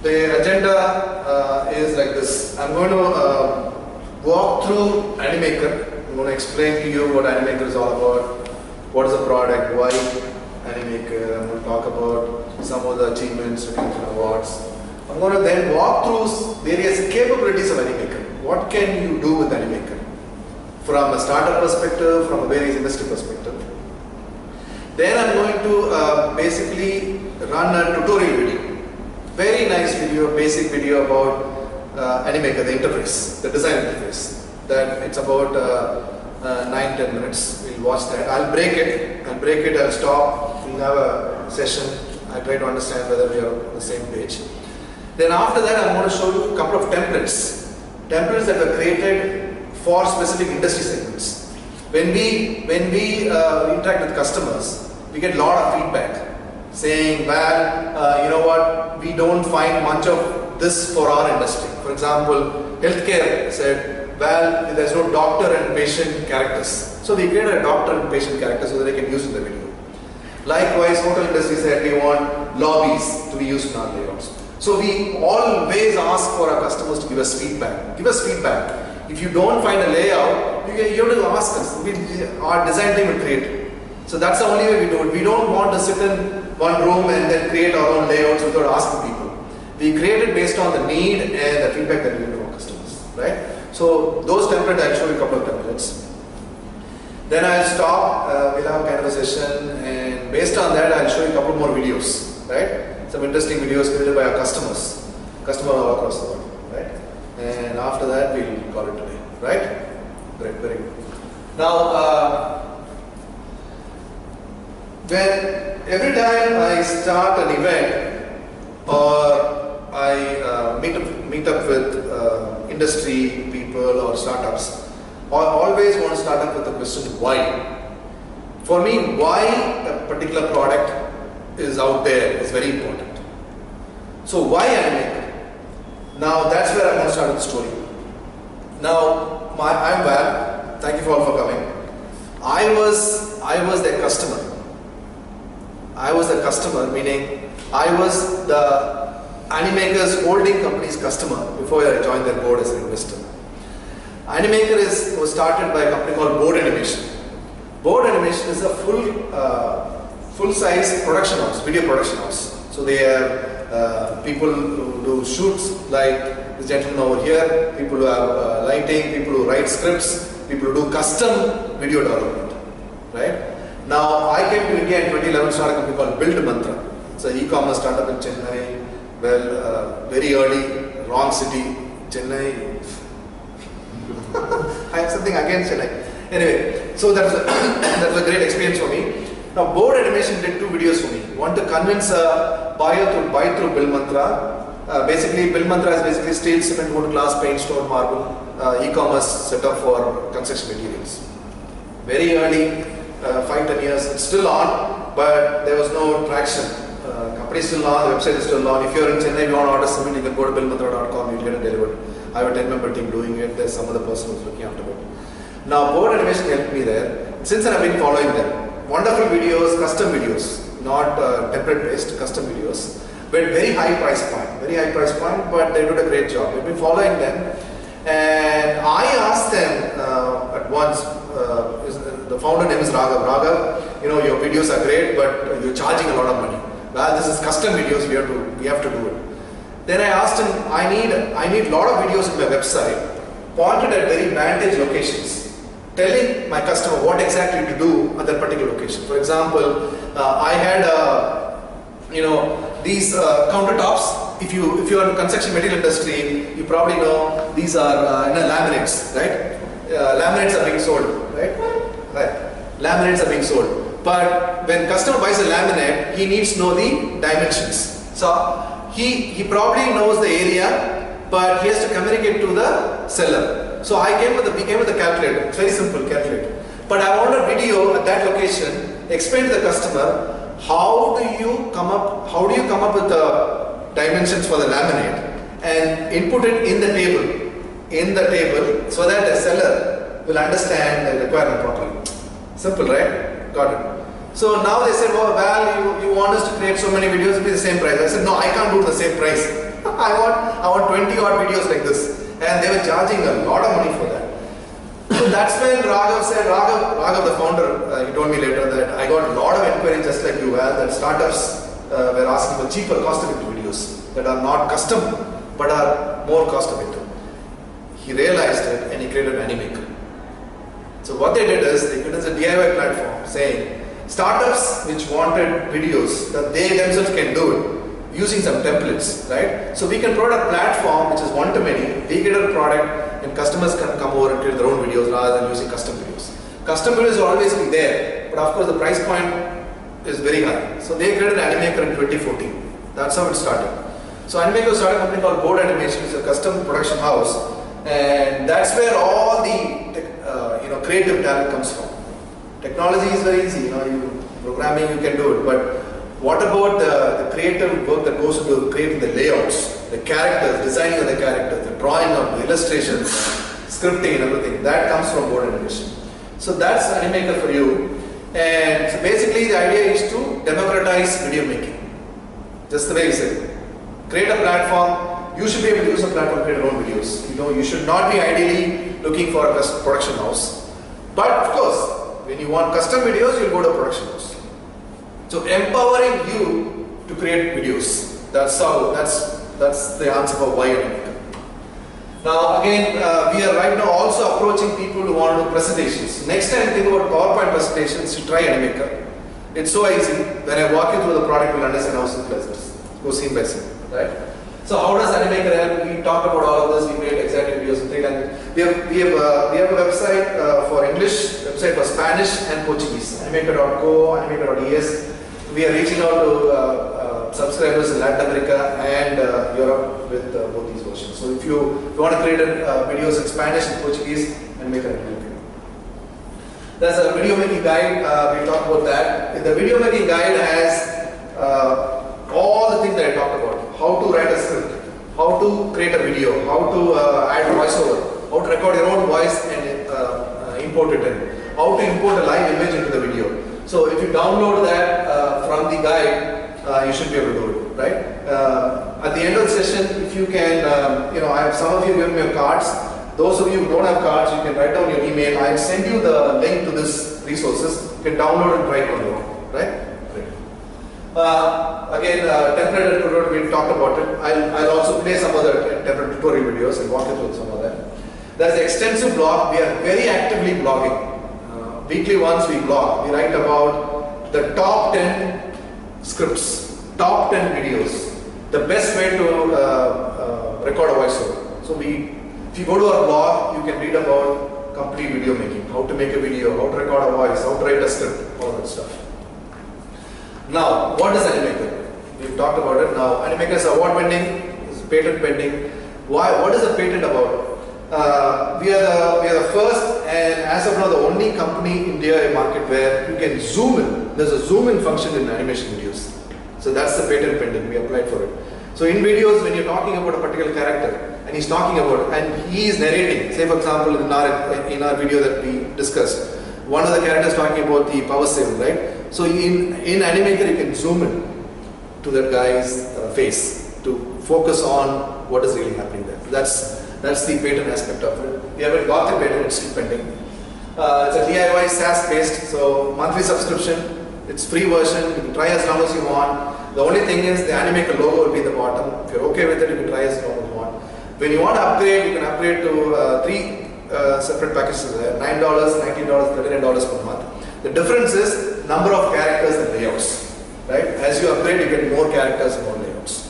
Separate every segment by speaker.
Speaker 1: The agenda is like this. I'm going to walk through Animaker. I'm going to explain to you what Animaker is all about, what is the product, why Animaker. I'm going to talk about some of the achievements, recognition awards. I'm going to then walk through various capabilities of Animaker. What can you do with Animaker? From a startup perspective, from a various industry perspective. Then I'm going to basically run a tutorial video. Very nice video, basic video about Animaker, the interface, the design interface. That it's about 9-10 minutes. We'll watch that. I'll break it. I'll stop. We'll have a session. I'll try to understand whether we are on the same page. Then after that, I'm going to show you a couple of templates. Templates that were created for specific industry segments. When we interact with customers, we get a lot of feedback saying, well, you know what, we don't find much of this for our industry. For example, healthcare said, well, there's no doctor and patient characters. So we created a doctor and patient character so that they can use in the video. Likewise, hotel industry said we want lobbies to be used in our layouts. So we always ask for our customers to give us feedback. Give us feedback. If you don't find a layout, you have to ask us. Our design team will create it. So that's the only way we do it. We don't want to sit in one room and then create our own layouts without asking people. We create it based on the need and the feedback that we give to our customers, right? So those templates, I'll show you a couple of templates. Then I'll stop, we'll have kind of a session, and based on that, I'll show you a couple more videos, right? Some interesting videos created by our customers all across the world, right? And after that, we'll call it today, right? Great, very good. Now, every time I start an event or I meet up with industry people or startups, I always want to start up with the question, why? For me, why a particular product is out there is very important. So why Animaker? Now that's where I'm going to start with the story. Now, I'm Val. Thank you all for coming. I was their customer. I was the customer, meaning I was the Animaker's holding company's customer before I joined their board as an investor. Animaker was started by a company called Board Animation. Board Animation is a full-size production house, video production house. So they have people who do shoots like this gentleman over here, people who have lighting, people who write scripts, people who do custom video development, right? Now, I came to India in 2011, started a company called Build Mantra. It's an e-commerce startup in Chennai. Well, very early, wrong city, Chennai. I have something against Chennai. Anyway, so that was a great experience for me. Now, Board Animation did 2 videos for me. One to convince a buyer to buy through Build Mantra. Basically, Build Mantra is basically steel, cement, wood, glass, paint, stone, marble, e-commerce setup for construction materials. Very early. 5-10 years, it's still on, but there was no traction. Company is still on, the website is still on. If you're in Chennai, you want to order cement, you can go to buildmantra.com, you'll get it delivered. I have a 10-member team doing it, there's some other person who's looking after it. Now, Board Animation helped me there. Since then, I've been following them. Wonderful videos, custom videos, not template-based, custom videos. But very high price point, but they did a great job. We've been following them. And I asked them at once, the founder name is Raghav. Raghav, you know, your videos are great, but you're charging a lot of money. Well, this is custom videos, we have to do it. Then I asked him, I need a lot of videos on my website, pointed at very vantage locations, telling my customer what exactly to do at that particular location. For example, I had, these countertops. If you're in the construction material industry, you probably know these are laminates, right? Laminates are being sold, right? Laminates are being sold. But when customer buys a laminate, he needs to know the dimensions. So he probably knows the area, but he has to communicate to the seller. So we came with a calculator. It's very simple calculator. But I want a video at that location, explain to the customer how do you come up with the dimensions for the laminate and input it in the table so that the seller will understand the requirement properly. Simple, right? Got it. So now they said, well, Val, you want us to create so many videos, it'll be the same price. I said, no, I can't do the same price. I want 20 odd videos like this. And they were charging a lot of money for that. So that's when Raghav said, Raghav the founder, he told me later that I got a lot of inquiries just like you have, that startups were asking for cheaper cost-effective videos that are not custom but are more cost-effective. He realized it and he created Animaker. So what they did is, they created a DIY platform saying, startups which wanted videos that they themselves can do it using some templates, right? So we can provide a platform which is one-to-many. We get a product and customers can come over and create their own videos rather than using custom videos. Custom videos will always be there, but of course the price point is very high. So they created Animaker in 2014. That's how it started. So Animaker started a company called Board Animation, it's a custom production house, and that's where all the creative talent comes from. Technology is very easy, programming you can do it, but what about the creative work that goes into creating the layouts, the characters, designing of the characters, the drawing of the illustrations, scripting and everything, that comes from Board Animation. So that's Animaker for you. And so basically the idea is to democratize video making. Just the way you said. Create a platform, you should be able to use a platform to create your own videos. You should not be ideally looking for a production house. But of course, when you want custom videos, you'll go to a production house. So empowering you to create videos. That's the answer for why Animaker. Now again, we are right now also approaching people who want to do presentations. Next time you think about PowerPoint presentations, you try Animaker. It's so easy. When I walk you through the product, you'll understand how simple it is. Go scene by scene, right? So how does Animaker help? We talked about all of this. We made exciting videos in 3 languages. We have a website for English, website for Spanish and Portuguese. Animaker.co, Animaker.es. We are reaching out to subscribers in Latin America and Europe with both these versions. So if you want to create videos in Spanish and Portuguese, Animaker. There's a video making guide. We talked about that. The video making guide has all the things that I talked about. How to write a script, how to create a video, how to add voiceover, how to record your own voice and import it in, how to import a live image into the video. So if you download that from the guide, you should be able to do it, right? At the end of the session, if you can, I have some of you given me your cards. Those of you who don't have cards, you can write down your email. I'll send you the link to this resources. You can download and write on your own, right? Again, template tutorial, we talked about it. I'll also play some other template tutorial videos and walk you through some of them. There's an extensive blog. We are very actively blogging. Weekly once we blog. We write about the top 10 scripts, top 10 videos, the best way to record a voiceover. So if you go to our blog, you can read about complete video making, how to make a video, how to record a voice, how to write a script, all that stuff. Now, what is Animaker? We've talked about it. Now, Animaker is award-winning, is patent pending. Why? What is a patent about? We are the first and as of now the only company in DIY market where you can zoom in. There's a zoom in function in animation videos. So that's the patent pending. We applied for it. So in videos, when you're talking about a particular character and he's talking about and he is narrating, say for example in our video that we discussed, one of the characters talking about the power saving, right? So in Animaker, you can zoom in to that guy's face to focus on what is really happening there. That's the patent aspect of it. We haven't got the patent, it's still pending. It's a DIY SaaS based, so monthly subscription. It's free version, you can try as long as you want. The only thing is the Animaker logo will be at the bottom. If you're okay with it, you can try as long as you want. When you want to upgrade, you can upgrade to 3 separate packages there. $9, $19, $39 per month. The difference is number of characters and layouts, right? As you upgrade, you get more characters and more layouts.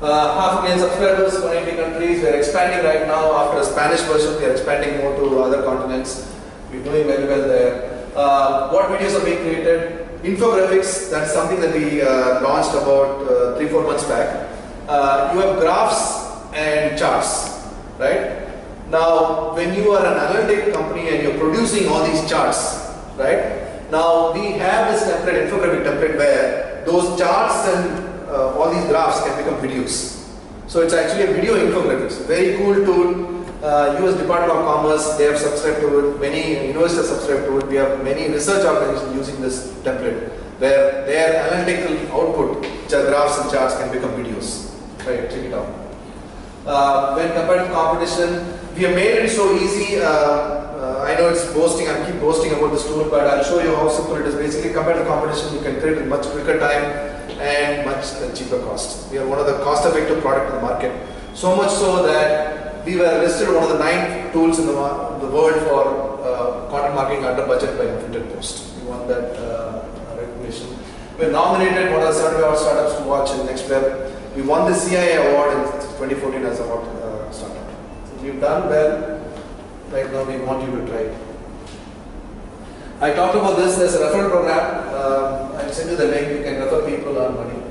Speaker 1: Half a million subscribers, 180 countries. We are expanding right now. After a Spanish version, we are expanding more to other continents. We're doing very well there. What videos are being created? Infographics, that's something that we launched about 3-4 months back. You have graphs and charts, right? Now, when you are an analytic company and you're producing all these charts, right? Now, we have this template, infographic template, where those charts and all these graphs can become videos. So it's actually a video infographics, a very cool tool. US Department of Commerce, they have subscribed to it, many universities have subscribed to it, we have many research organizations using this template, where their analytical output, which are graphs and charts, can become videos. Right, check it out. When compared to competition, we have made it so easy. I know it's boasting, I keep boasting about this tool, but I'll show you how simple it is. Basically, compared to competition, you can create in much quicker time and much cheaper cost. We are one of the cost-effective product in the market. So much so that we were listed one of the 9 tools in the world for content marketing under budget by Huffington Post. We won that recognition. We were nominated one of the 75 startups to watch in Next Web. We won the CIA award in 2014 as a hot startup. So we've done well. Right now we want you to try it. I talked about this as a referral program. I'll send you the link. You can refer people, earn money.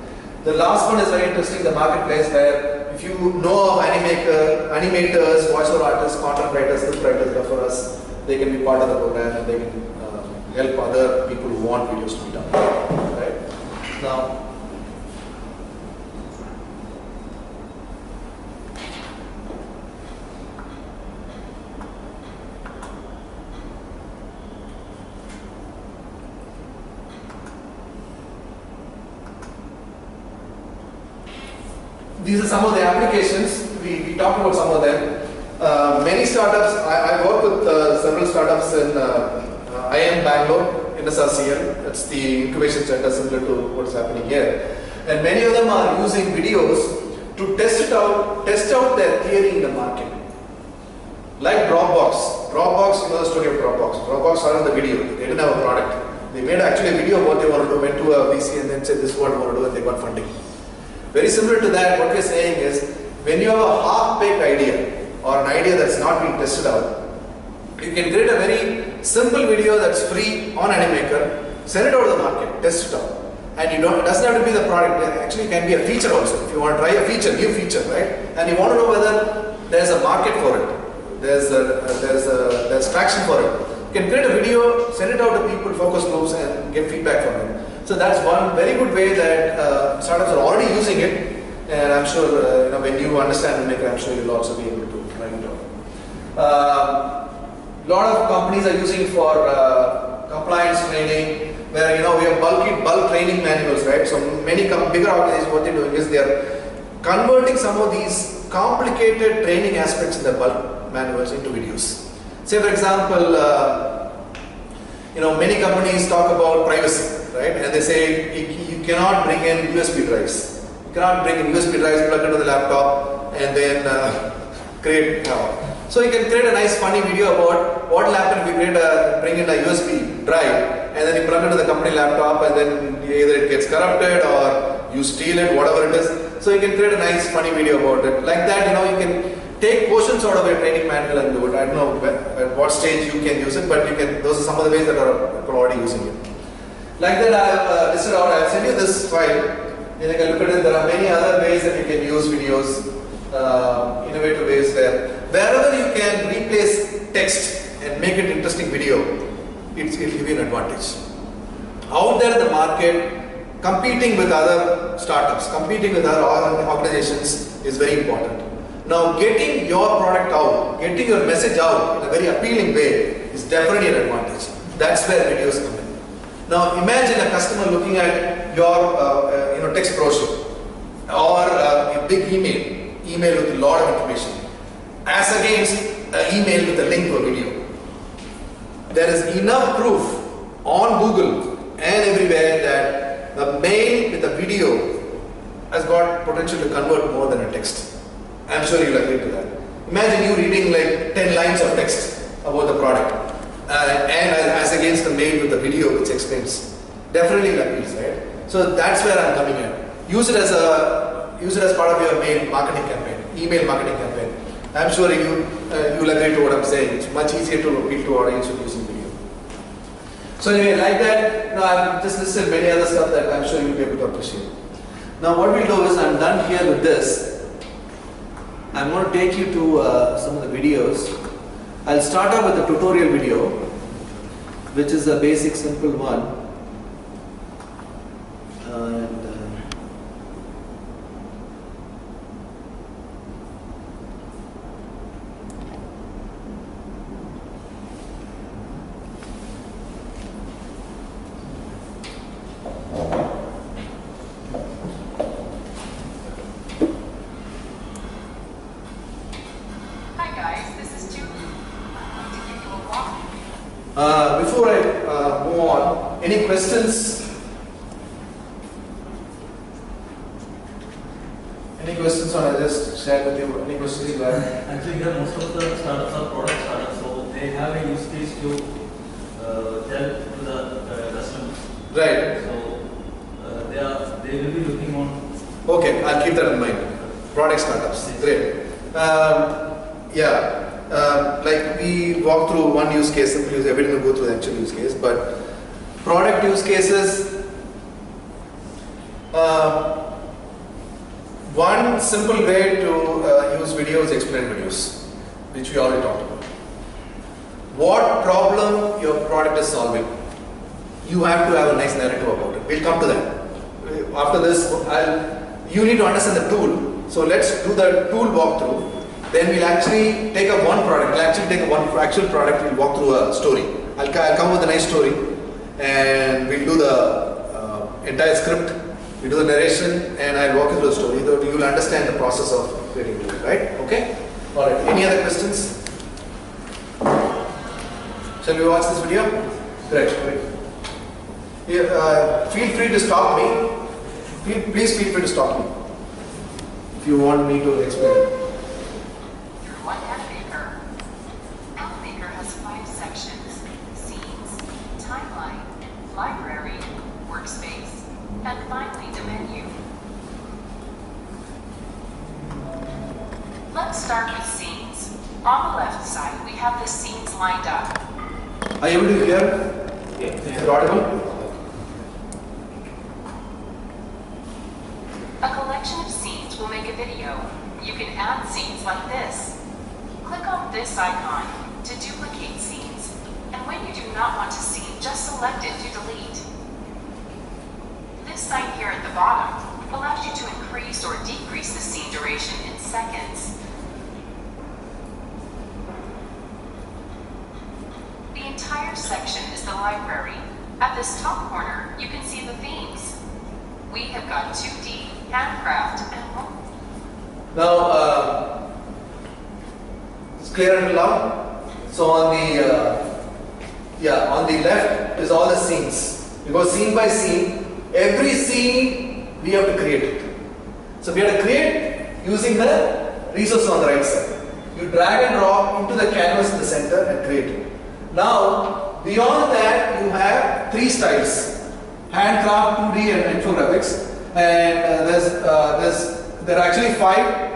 Speaker 1: The last one is very interesting, the marketplace, where if you know of animators, voiceover artists, content writers, script writers, refer us. They can be part of the program and they can help other people who want videos to be done. Right? Now, these are some of the applications. We talked about some of them. Many startups, I work with several startups in IIM Bangalore, INSRCL. That's the incubation center similar to what's happening here. And many of them are using videos to test out their theory in the market. Like Dropbox. Dropbox, you know the story of Dropbox. Dropbox started the video. They didn't have a product. They made actually a video of what they want to do, went to a VC and then said this is what I want to do, and they got funding. Very similar to that, what we're saying is, when you have a half-baked idea or an idea that's not being tested out, you can create a very simple video that's free on Animaker, send it out to the market, test it out. And it doesn't have to be the product, it actually can be a feature also. If you want to try a feature, new feature, right? And you want to know whether there's a market for it, there's traction for it. You can create a video, send it out to people, focus groups, and get feedback from them. So that's one very good way that startups are already using it, and I'm sure when you understand Animaker, I'm sure you'll also be able to try it out. A lot of companies are using for compliance training, where we have bulk training manuals, right? So many bigger organizations, what they're doing is they're converting some of these complicated training aspects in the bulk manuals into videos. Say for example, many companies talk about privacy. Right? And they say you cannot bring in USB drives. You cannot bring in USB drives, plug into the laptop, and then create. So you can create a nice funny video about what will happen if you bring in a USB drive, and then you plug into the company laptop, and then either it gets corrupted or you steal it, whatever it is. So you can create a nice funny video about it. Like that, you can take portions out of your training manual and do it. I don't know at what stage you can use it, but you can. Those are some of the ways that are already using it. Like that, I have listed out. I have sent you this file. You can look at it. There are many other ways that you can use videos, innovative ways there. Wherever you can replace text and make it interesting video, it will give you an advantage. Out there in the market, competing with other startups, competing with other organizations is very important. Now, getting your product out, getting your message out in a very appealing way is definitely an advantage. That's where videos come in. Now imagine a customer looking at your text brochure or a big email with a lot of information, as against an email with a link to a video. There is enough proof on Google and everywhere that the mail with a video has got potential to convert more than a text. I'm sure you'll agree to that. Imagine you reading like 10 lines of text about the product. And as against the mail with the video which explains, definitely appeals, right? So that's where I'm coming in. Use it as part of your mail marketing campaign, email marketing campaign. I'm sure you'll agree to what I'm saying. It's much easier to appeal to audience with using video. So anyway, like that, I've just listed many other stuff that I'm sure you'll be able to appreciate. Now what we'll do is, I'm done here with this. I'm going to take you to some of the videos. I'll start off with a tutorial video, which is a basic simple one. Before I move on, any questions? Any questions on I just shared with you? Any questions you have?
Speaker 2: Actually, here most of the startups are product startups, so they have a use case to tell to the customers.
Speaker 1: Right.
Speaker 2: So they will be looking on.
Speaker 1: Okay, I'll keep that in mind. Product startups.
Speaker 2: Yes.
Speaker 1: Great. Like we walk through one use case, simple use, everything will go through the actual use case, but product use cases, one simple way to use videos, explain videos, which we already talked about. What problem your product is solving, you have to have a nice narrative about it. We'll come to that. After this, you need to understand the tool. So let's do the tool walkthrough. Then we'll actually take up one product. We'll actually take up one actual product. We'll walk through a story. I'll come with a nice story, and we'll do the entire script. We do the narration, and I'll walk you through the story. You will understand the process of creating it, right? Okay. All right. Any other questions? Shall we watch this video? Great. Feel free to stop me. Please feel free to stop me if you want me to explain.
Speaker 3: One Animaker. Animaker has 5 sections: scenes, timeline, library, workspace, and finally the menu. Let's start with scenes. On the left side, we have the scenes lined up.
Speaker 1: Are you able to hear?
Speaker 2: Yeah.
Speaker 1: Is it audible?
Speaker 3: A collection of scenes will make a video. You can add scenes like this. Click on this icon to duplicate scenes, and when you do not want a scene, just select it to delete. This sign here at the bottom allows you to increase or decrease the scene duration in seconds. The entire section is the library. At this top corner, you can see the themes. We have got 2D, handcraft, and more.
Speaker 1: Now, it's clear and loud. So on the left is all the scenes. You go scene by scene. Every scene we have to create it. So we have to create using the resource on the right side. You drag and drop into the canvas in the center and create it. Now, beyond that, you have 3 styles: handcraft, 2D, and infographics. And there are actually 5.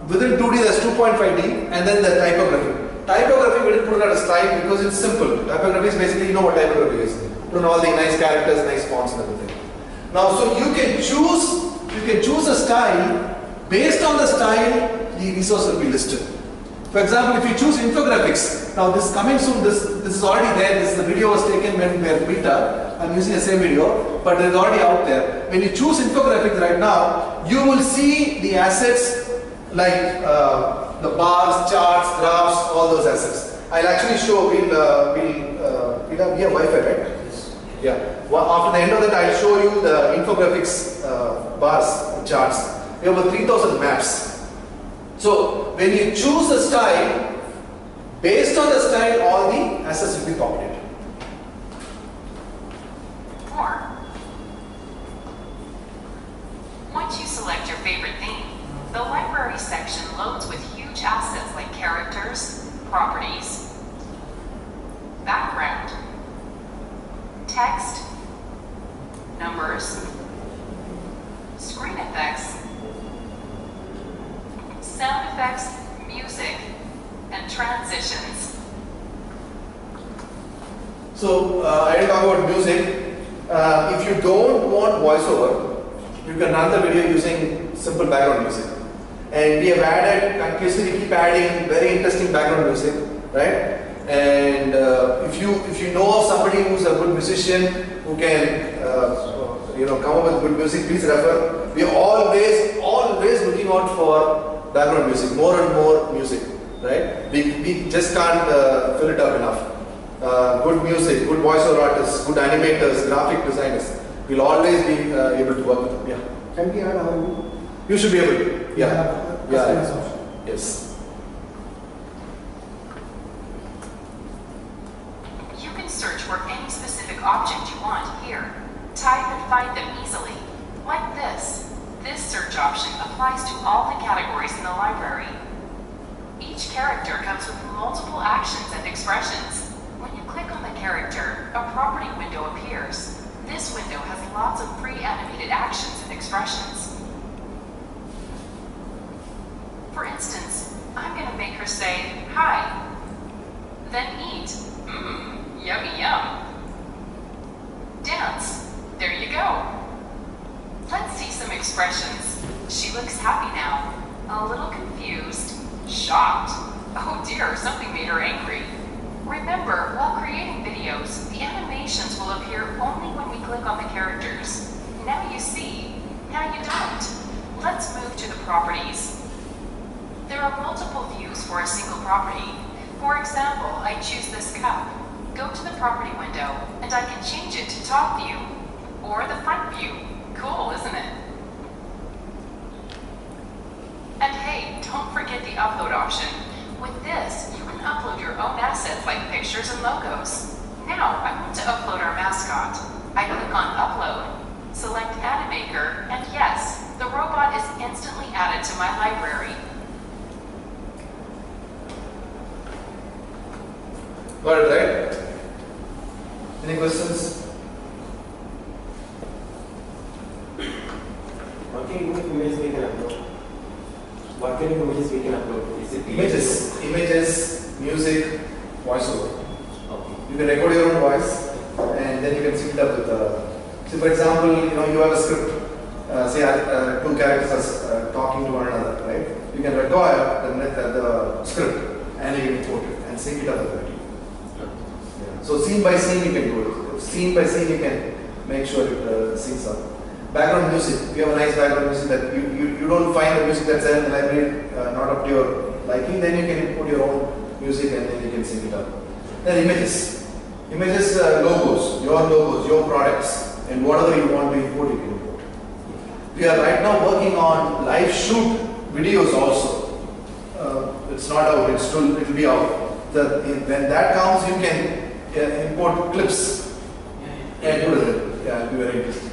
Speaker 1: Within 2D, there's 2.5D, and then the typography. Typography, we didn't put it as a style because it's simple. Typography is basically, you know what typography is. Put in all the nice characters, nice fonts, and everything. Now, so you can choose a style. Based on the style, the resource will be listed. For example, if you choose infographics, now this is coming soon, this is already there. The video was taken when we were beta. I'm using the same video, but it is already out there. When you choose infographics right now, you will see the assets like the bars, charts, graphs, all those assets. I'll actually show. We have Wi-Fi, right?
Speaker 2: Yes.
Speaker 1: Yeah. Well, after the end of that, I'll show you the infographics bars, charts. We have over 3,000 maps. So when you choose a style, based on the style, all the assets will be populated.
Speaker 3: Once you select your favorite theme, the library section loads with huge assets like characters, properties, background, text, numbers, screen effects, sound effects, music, and transitions.
Speaker 1: So I will talk about music. If you don't want voiceover, you can run the video using simple background music. And we have added, continuously keep adding very interesting background music, right? And if you know of somebody who's a good musician who can come up with good music, please refer. We are always looking out for background music, more and more music, right? We just can't fill it up enough. Good music, good voiceover artists, good animators, graphic designers. We'll always be able to work with them. Yeah.
Speaker 4: Can we add our?
Speaker 1: You should be able to. Yeah.
Speaker 4: Yeah.
Speaker 1: Yes.
Speaker 3: search option applies to all the categories in the library. Each character comes with multiple actions and expressions. When you click on the character, a property window appears. This window has lots of pre-animated actions and expressions. For instance, I'm going to make her say, "Hi," then eat, yummy yum, dance, there you go. Let's see some expressions. She looks happy now, a little confused, shocked, oh dear, something made her angry. Remember, while creating videos, the animations will appear only when we click on the characters. Now you see, now you don't. Let's move to the properties. There are multiple views for a single property. For example, I choose this cup. Go to the property window, and I can change it to top view, or the front view. Cool, isn't it? And hey, don't forget the upload option. With this, you can upload your own assets like pictures and logos. Now, I want to upload our mascot. I click on Upload, select Animaker, and yes, the robot is instantly added to my library.
Speaker 1: Got it, right? Any questions?
Speaker 4: What kind of images we can upload? What kind of images we can upload? Is it
Speaker 1: Images, music, voiceover.
Speaker 4: Okay.
Speaker 1: You can record your own voice, and then you can sync it up with the. So, for example, you have a script. Say two characters are talking to one another, right? You can record the script and you can import it and sync it up with the video. Yeah. So, scene by scene you can do it. Scene by scene you can make sure it syncs up. Background music. If you have a nice background music that you don't find the music that's there in the library not up to your liking, then you can import your own music and then you can sync it up. Then images. Images, logos, your products, and whatever you want to import, you can import. We are right now working on live shoot videos also. It's not out, it will be out. When that comes, you can import clips and put it in. Yeah, it'll be very interesting.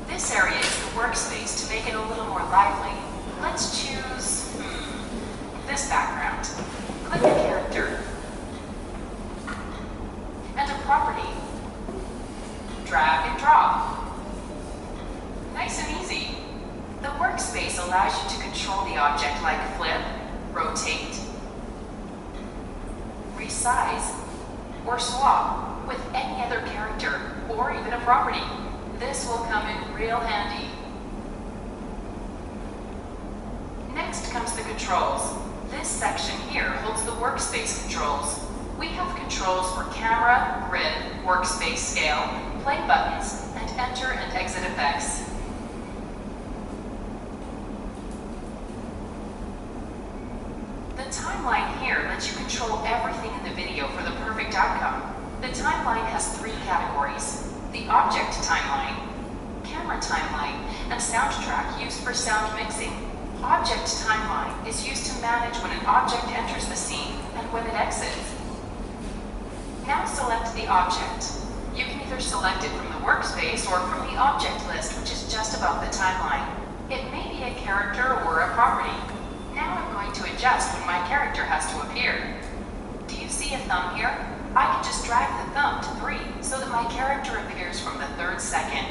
Speaker 3: This area is the workspace to make it a little more lively. Let's choose this background. Click a character and a property. Drag and drop. Nice and easy. The workspace allows you to control the object like flip, rotate, resize, or swap with any other character or even a property. This will come in real handy. Next comes the controls. This section here holds the workspace controls. We have controls for camera, grid, workspace scale, play buttons, and enter and exit effects. The timeline here lets you control everything in the video for the perfect outcome. The timeline has 3 categories. The object timeline, camera timeline, and soundtrack used for sound mixing. Object timeline is used to manage when an object enters the scene and when it exits. Now select the object. You can either select it from the workspace or from the object list, which is just above the timeline. It may be a character or a property. Now I'm going to adjust when my character has to appear. Do you see a thumb here? I can just drag the thumb to 3 so that my character appears from the 3rd second.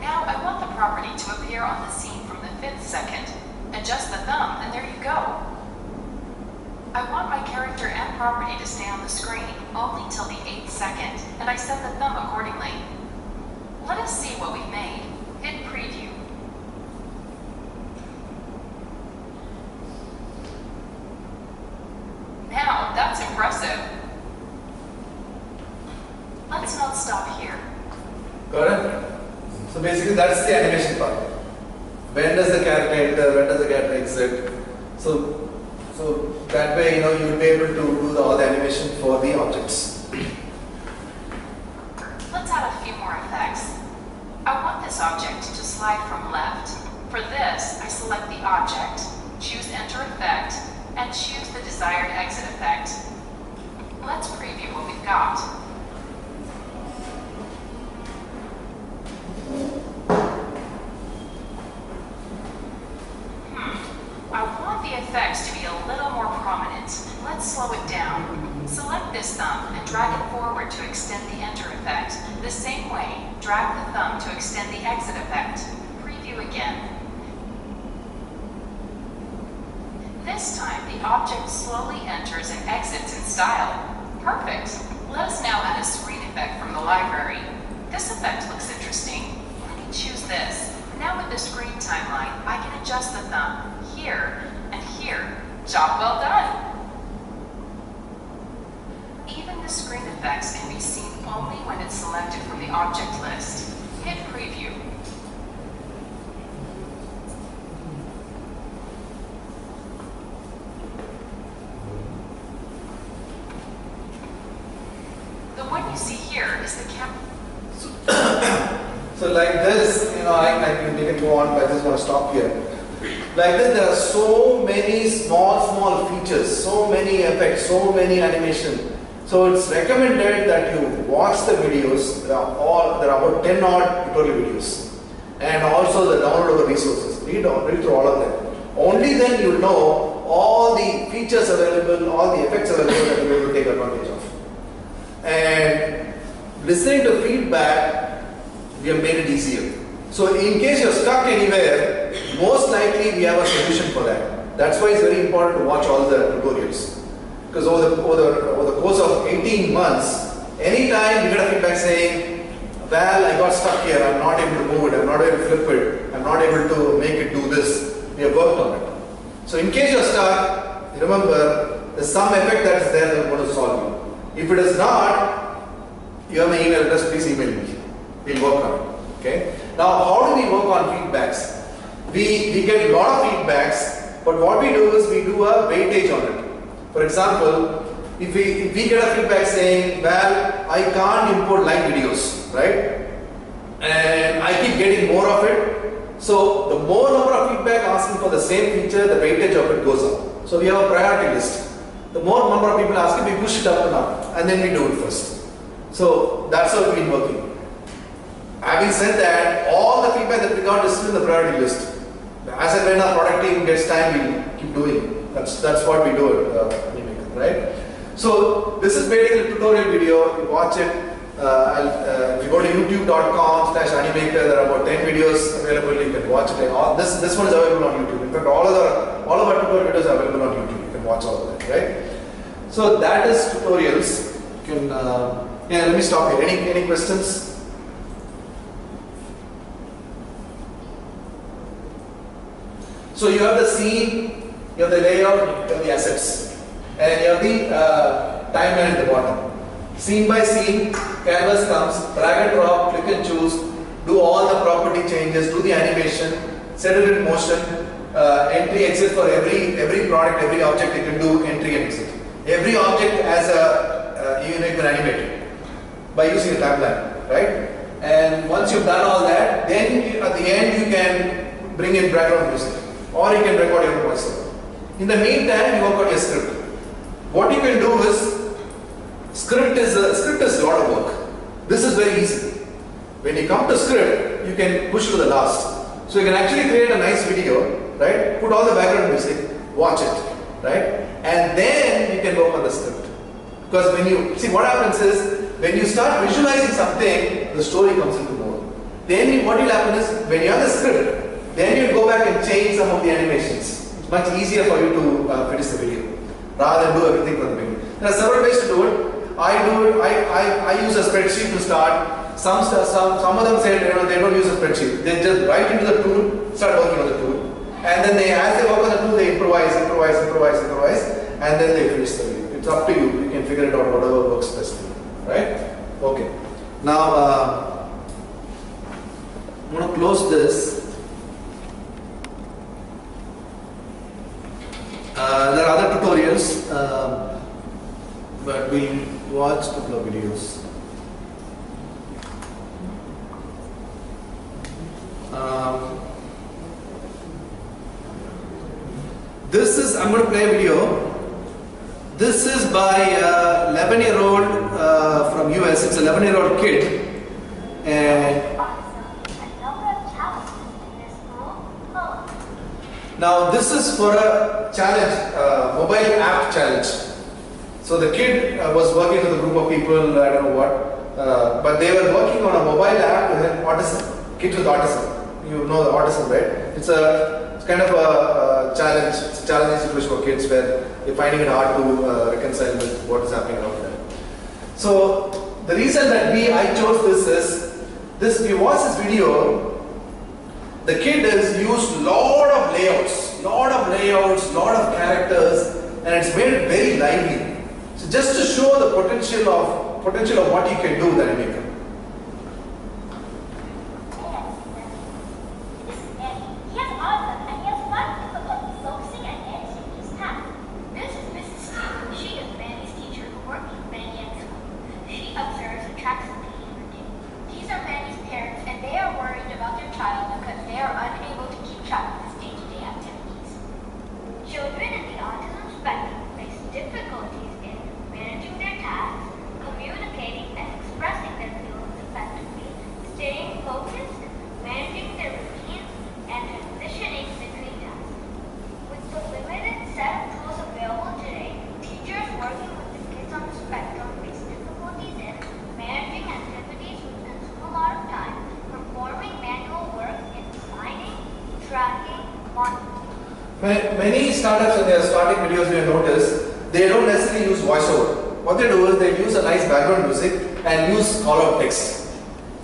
Speaker 3: Now I want the property to appear on the scene from the 5th second. Adjust the thumb and there you go. I want my character and property to stay on the screen only till the 8th second, and I set the thumb accordingly. Let us see what we've made. Hit preview. Now that's impressive. Let's not stop here.
Speaker 1: Got it? So basically that's the animation part. When does the character enter, when does the character exit? So that way you will be able to do all the animation for the objects.
Speaker 3: Let's add a few more effects. I want this object to slide from left. For this, I select the object, choose Enter Effect, and choose the desired exit effect. Let's preview what we've got. effects to be a little more prominent. Let's slow it down. Select this thumb and drag it forward to extend the enter effect. The same way, drag the thumb to extend the exit effect. Preview again. This time, the object slowly enters and exits in style. Perfect. Let us now add a screen effect from the library. This effect looks interesting. Let me choose this. Now with the screen timeline, I can adjust the thumb here and here. Job well done. Even the screen effects can be seen only when it's selected from the object list. Hit preview. The one you see here is the camera.
Speaker 1: So like this, I can go on, but I just want to stop here. Like this, there are so many small features, so many effects, so many animation. So it's recommended that you watch the videos. There are about 10 odd tutorial videos, and also the downloadable resources. Read through all of them. Only then you know all the features available, all the effects available that you will take advantage of. And listening to feedback, we have made it easier. So in case you're stuck anywhere, most likely we have a solution for that. That's why it's very important to watch all the tutorials. Because over the course of 18 months, anytime you get a feedback saying, Val, I got stuck here, I'm not able to move it, I'm not able to flip it, I'm not able to make it do this, we have worked on it. So in case you're stuck, remember, there's some effect that is there that is going to solve you. If it is not, you have my email address, please email me. We'll work on it. Okay? Now, how do we work on feedbacks? We get a lot of feedbacks, but what we do is we do a weightage on it. For example, if we get a feedback saying, well, I can't import live videos, right? And I keep getting more of it. So the more number of feedback asking for the same feature, the weightage of it goes up. So we have a priority list. The more number of people ask it, we push it up and up, and then we do it first. So that's how we've been working. Having said that, all the feedback that we got is still in the priority list. As and when our product team gets time, we'll keep doing. That's what we do at Animaker, right? So this is basically a tutorial video. You watch it. If you go to youtube.com/animaker, there are about 10 videos available. You can watch it. This one is available on YouTube. In fact, all of our tutorial videos are available on YouTube. You can watch all of that, right? So that is tutorials. You can let me stop here. Any questions? So you have the scene, you have the layout, you have the assets, and you have the timeline at the bottom. Scene by scene, canvas comes, drag and drop, click and choose, do all the property changes, do the animation, set it in motion, entry exit for every product, every object you can do entry and exit. Every object has you can animate it by using a timeline, right? And once you've done all that, then at the end you can bring in background music. Or you can record your voice. In the meantime, you work on your script. What you can do is, script is a lot of work. This is very easy. When you come to script, you can push to the last. So you can actually create a nice video, right? Put all the background music, watch it, right? And then you can work on the script. Because when you see what happens is, when you start visualizing something, the story comes into mode. Then what will happen is, when you have the script, then you go back and change some of the animations. It's much easier for you to finish the video rather than do everything from the beginning. There are several ways to do it. I use a spreadsheet to start. Some of them say they don't use a spreadsheet. They just write into the tool, start working on the tool, and then as they work on the tool, they improvise, and then they finish the video. It's up to you. You can figure it out whatever works best for you. Right? Okay. Now I'm going to close this. There are other tutorials, but we'll watch a couple of videos. I'm going to play a video. This is by a 11-year-old from US. It's an 11-year-old kid. And Now this is for a challenge, mobile app challenge. So the kid was working with a group of people, I don't know what, but they were working on a mobile app with autism, kids with autism. You know the autism, right? It's kind of a challenge, it's a challenging situation for kids where they're finding it hard to reconcile with what is happening around them. So the reason that I chose this if you watch this video, the kid has used lot of layouts, lot of characters, and it's made it very lively. So just to show the potential of what you can do with Animaker. Many startups, when they are starting videos, you notice they don't necessarily use voiceover. What they do is they use a nice background music and use call-out text.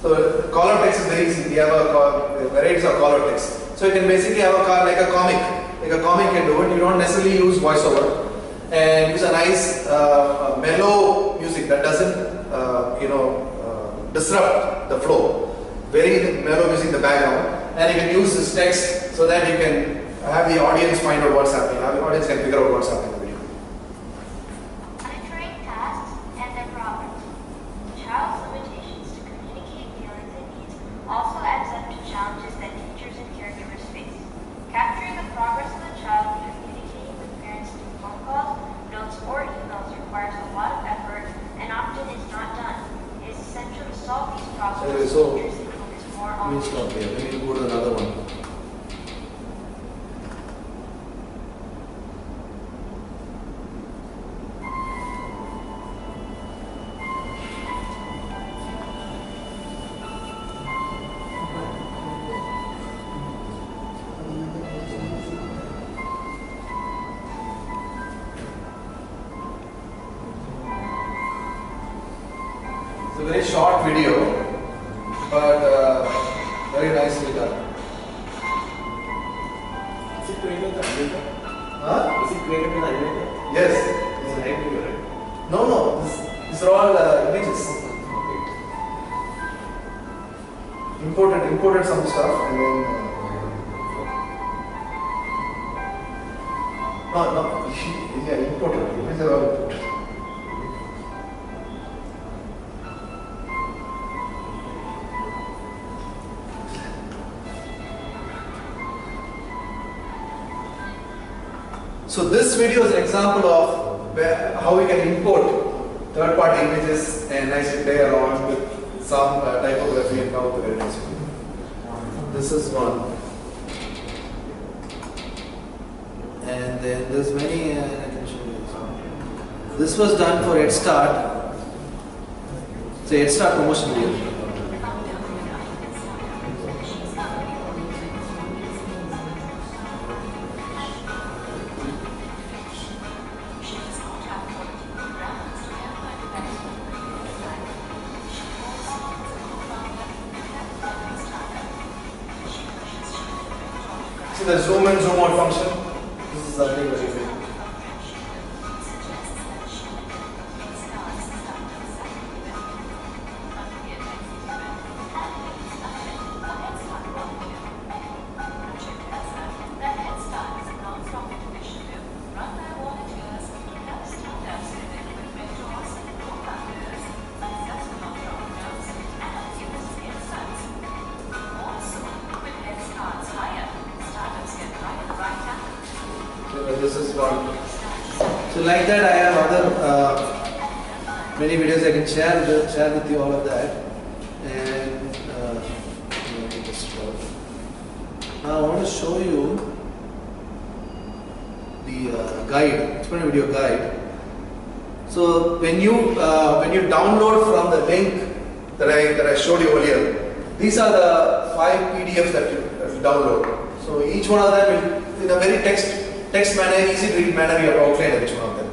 Speaker 1: So call-out text is very easy. We have varieties of call-out text. So you can basically have like a comic can do it. You don't necessarily use voiceover, and use a nice mellow music that doesn't disrupt the flow. Very mellow music in the background, and you can use this text so that you can have the audience find out what's happening. Have the audience can figure out what's happening in the video.
Speaker 5: Monitoring tasks and their progress. Child's limitations to communicate feelings and needs also adds up to challenges that teachers and caregivers face. Capturing the progress of the child and communicating with parents through phone calls, notes, or emails requires a lot of effort and often is not done. It is essential to solve these problems.
Speaker 1: Okay, so
Speaker 5: teachers can focus more on.
Speaker 1: let me stop here. Let me go to another one. It's a very short video, but very nicely done.
Speaker 4: Is it created with Animaker?
Speaker 1: Huh?
Speaker 4: Is it created with Animaker?
Speaker 1: Yes.
Speaker 4: It's a live video, right?
Speaker 1: No. These are all images. Imported some stuff and then. No. Yeah, imported. Images are all imported. So this video is an example of how we can import third-party images and nicely play around with some typography and come up with a very nice video. This is one. And then there's many, I can show you some. This was done for Head Start. It's a Head Start promotion video. See the zoom in, zoom out function. This is something very good. This is one. So like that, I have other many videos I can share with you all of that. And now I want to show you guide, explainer video guide. So when you download from the link that I showed you earlier, these are the 5 PDFs that you download. So each one of them will, in a very text manner, easy to read manner, you have outlined each one of them.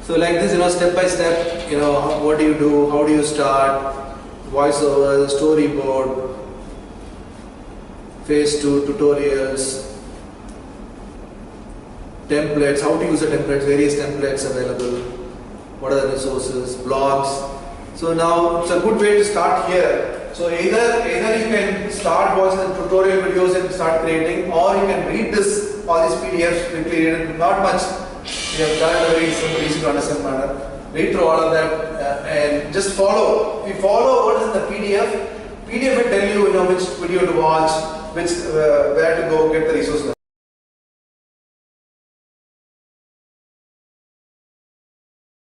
Speaker 1: So like this, step by step, what do you do, how do you start, voiceover, storyboard, phase 2, tutorials, templates, how to use the templates, various templates available, what are the resources, blogs. So now it's a good way to start here. So either you can start watching the tutorial videos and start creating, or you can read all these PDFs we created, not much. We have done it in a very simple, easy to understand manner. Read through all of that and just follow. If you follow what is in the PDF will tell you, which video to watch, where to go get the resources.